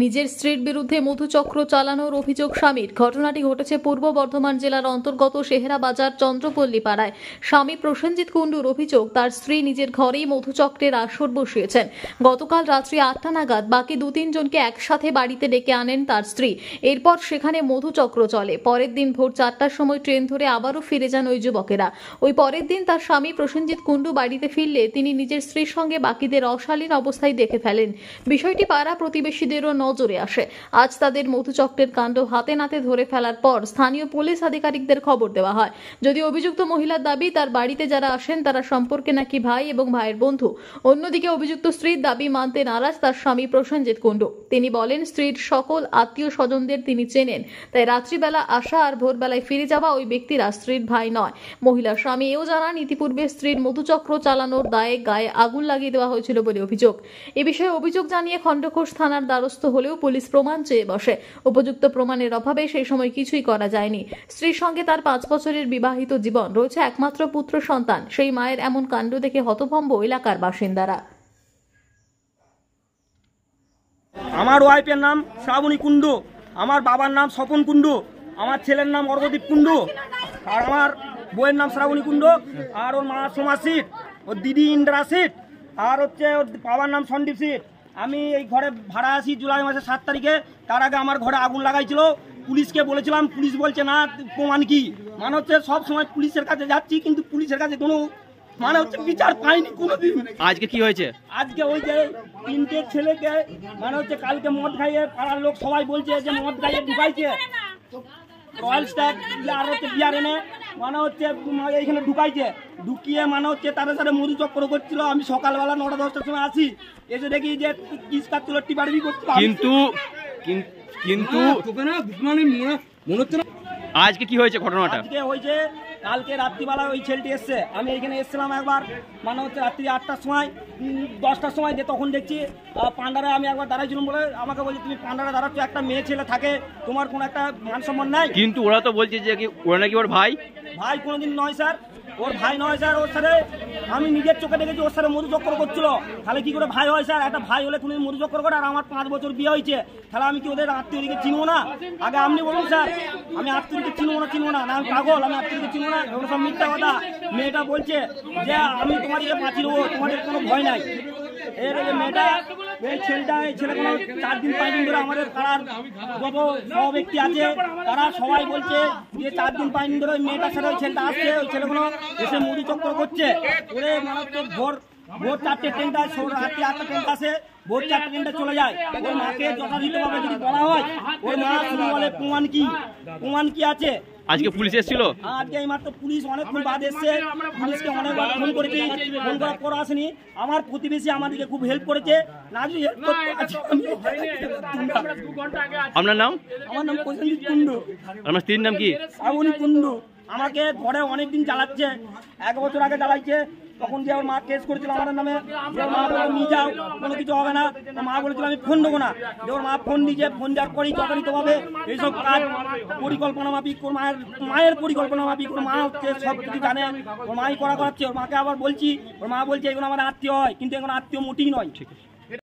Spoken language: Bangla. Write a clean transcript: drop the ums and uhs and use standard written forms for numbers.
নিজের স্ত্রীর বিরুদ্ধে মধুচক্র চালানোর অভিযোগ স্বামীর। ঘটনাটি ঘটেছে পূর্ব বর্ধমান জেলার অন্তর্গত শেহরা বাজার চন্দ্রপল্লী পাড়ায়। স্বামী প্রসেনজিৎ কুণ্ডুর অভিযোগ, তার স্ত্রী নিজের ঘরেই মধুচক্রের আসর বসিয়েছেন। গতকাল রাত্রি 8টা নাগাদ বাকি 2-3 জনকে একসাথে বাড়িতে ডেকে আনেন তার স্ত্রী। এরপর সেখানে মধুচক্র চলে। পরের দিন ভোর 4টার সময় ট্রেন ধরে আবারও ফিরে যান ওই যুবকেরা। ওই পরের দিন তার স্বামী প্রসেনজিৎ কুণ্ডু বাড়িতে ফিরলে তিনি নিজের স্ত্রীর সঙ্গে বাকিদের অশালীন অবস্থায় দেখে ফেলেন। বিষয়টি পাড়া প্রতিবেশীদেরও নজরে আসে। আজ তাদের মধুচক্রের কাণ্ড হাতে নাতে ধরে ফেলার পর স্থানীয় পুলিশ আধিকারিকদের খবর দেওয়া হয়। যদি অভিযুক্ত মহিলার দাবি, তার বাড়িতে যারা আসেন তারা সম্পর্কে নাকি ভাই এবং ভাইয়ের বন্ধু। অন্যদিকে অভিযুক্ত স্ত্রীর দাবি মানতে নারাজ তার স্বামী প্রসেনজিৎ কুণ্ডু। তিনি বলেন, স্ত্রীর সকল আত্মীয় স্বজনদের তিনি চেনেন, তাই রাত্রিবেলা আসা আর ভোরবেলায় ফিরে যাওয়া ওই ব্যক্তিরা স্ত্রীর ভাই নয়। মহিলার স্বামী এও জানান, ইতিপূর্বে স্ত্রীর মধুচক্র চালানোর দায়ে গায়ে আগুন লাগিয়ে দেওয়া হয়েছিল বলে অভিযোগ। এ বিষয়ে অভিযোগ জানিয়ে খণ্ডঘোষ থানার দ্বারস্থ হলেও পুলিশ প্রমাণ চেয়ে বসে। উপযুক্ত প্রমাণের অভাবে সেই সময় কিছুই করা যায়নি। স্ত্রীর সঙ্গে তার 5 বছরের বিবাহিত জীবন, রয়েছে একমাত্র পুত্র সন্তান। সেই মায়ের এমন কাণ্ড দেখে হতভম্ব এলাকার বাসিন্দারা। আমার ওয়াইফের নাম শ্রাবণী কুণ্ডু, আমার বাবার নাম স্বপন কুণ্ডু, আমার ছেলের নাম অর্ঘদীপ কুণ্ডু, আর আমার বউয়ের নাম শ্রাবণী কুণ্ডু, আর ওর মা সোমা সিট, ওর দিদি ইন্দ্রা সিট, আর হচ্ছে ওর বাবার নাম সন্দীপ সিট। আমি এই ঘরে ভাড়া আসি জুলাই মাসের 7 তারিখে। তার আগে আমার ঘরে আগুন লাগাইছিল। পুলিশকে বলেছিলাম, পুলিশ বলছে না, প্রমাণ কি? মানে হচ্ছে সব সময় পুলিশের কাছে যাচ্ছি, কিন্তু পুলিশের কাছে কোনো মানে হচ্ছে বিচার পাইনি কোনোদিন। আজকে কি হয়েছে? আজকে ওই যে 3টে ছেলেকে মানে হচ্ছে কালকে মদ খাইয়ে পাড়ার লোক সবাই বলছে যে মদ খাইয়ে ঢুকাইছে, রয়্যাল স্ট্যাগ আর হচ্ছে বিয়ার এনে মানে হচ্ছে এইখানে ঢুকাইছে। ঢুকিয়ে মানে হচ্ছে তাদের সাথে মধুচক্র করছিল। আমি সকালবেলা 9টা-10টার সময় আসি, এসে দেখি যে কিস কাটছিল, টিপাটিপি করছিল। কিন্তু আজকে কি হয়েছে ঘটনাটা? আজকে হয়েছে কালকে রাত্রিবেলা ওই ছেলেটি এসছে। আমি এইখানে এসেছিলাম একবার, মানে হচ্ছে রাত্রি 8টার সময় 10টার সময়, যে তখন দেখছি পান্ডারে আমি একবার দাঁড়াইছিলাম বলে আমাকে বলছে, তুমি পান্ডারে দাঁড়াচ্ছ, একটা মেয়ে ছেলে থাকে, তোমার কোনো একটা মান সম্মান নাই? কিন্তু ওরা তো বলছে যে ওরা নাকি ওর ভাই। ভাই কোনোদিন নয় স্যার, ওর ভাই নয় স্যার। ওর সাথে আমি নিজের চোখে দেখেছি ওর সাথে মধুচক্র করছিল। তাহলে কি করে ভাই হয় স্যার? একটা ভাই হলে কোনোদিন মধুচক্র করে? আর আমার 5 বছর বিয়ে হয়েছে, তাহলে আমি কি ওদের আত্মীয়দিকে চিনবো না? আগে আপনি বলুন স্যার, আমি আত্মীয়দিকে চিনবো না? না আমি পাগল, আমি আত্মীয়দিকে চিনবো না? এগুলো সব মিথ্যা কথা। মেয়েটা বলছে যে আমি তোমাদেরকে বাঁচিয়ে দেবো, তোমাদের কোনো ভয় নাই। এর মেয়েটা, এই ছেলেগুলো 4 দিন 5 দিন ধরে আমাদের পাড়ার যত সব ব্যক্তি আছে তারা সবাই বলছে যে 4 দিন 5 দিন ধরে ওই মেয়েটার সাথে ওই ছেলেটা আসছে, ওই ছেলেগুলো এসে মধুচক্র করছে। ওরে মানে ভোর 4টে ট্রেনটা, রাত্রি 8টা ট্রেনটা আসে, ভোর 4টে ট্রেনটা চলে যায়। ওর মাকে যথাযথভাবে যদি বলা হয়, ওর মা শুধু বলে প্রমাণ কি আছে? আজকে পুলিশ এসেছিল? আজকে এই মাত্র পুলিশ অনেকক্ষণ বাদ এসছে। পুলিশকে অনেকবার ফোন করেছি, ফোন করার পর আসেনি। আমার প্রতিবেশী আমাদেরকে খুব হেল্প করেছে। না যদি হেল্প করতে আপনার নাম? আমার নাম প্রসেনজিৎ কুণ্ডু। আপনার স্ত্রীর নাম কি? শ্রাবণী কুণ্ডু। আমাকে ঘরে অনেকদিন জ্বালাচ্ছে, 1 বছর আগে জ্বালাইছে। তখন যে ওর মা কেস করেছিল আমার নামে, যে মা বলে নিয়ে যাও, কোনো কিছু হবে না। মা বলেছিল আমি ফোন দেবো না। যে ওর মা ফোন দিয়েছে, ফোন দেওয়ার পরেই যথাযথভাবে এইসব কাজ পরিকল্পনা মাফিক, ওর মায়ের পরিকল্পনা মাফিক, ওর মা হচ্ছে সব কিছু জানে, ওর মাই করাচ্ছে। ওর মাকে আবার বলছি, ওর মা বলছে এগুলো আমার আত্মীয় হয়, কিন্তু এগুলো আত্মীয় মোটেই নয়।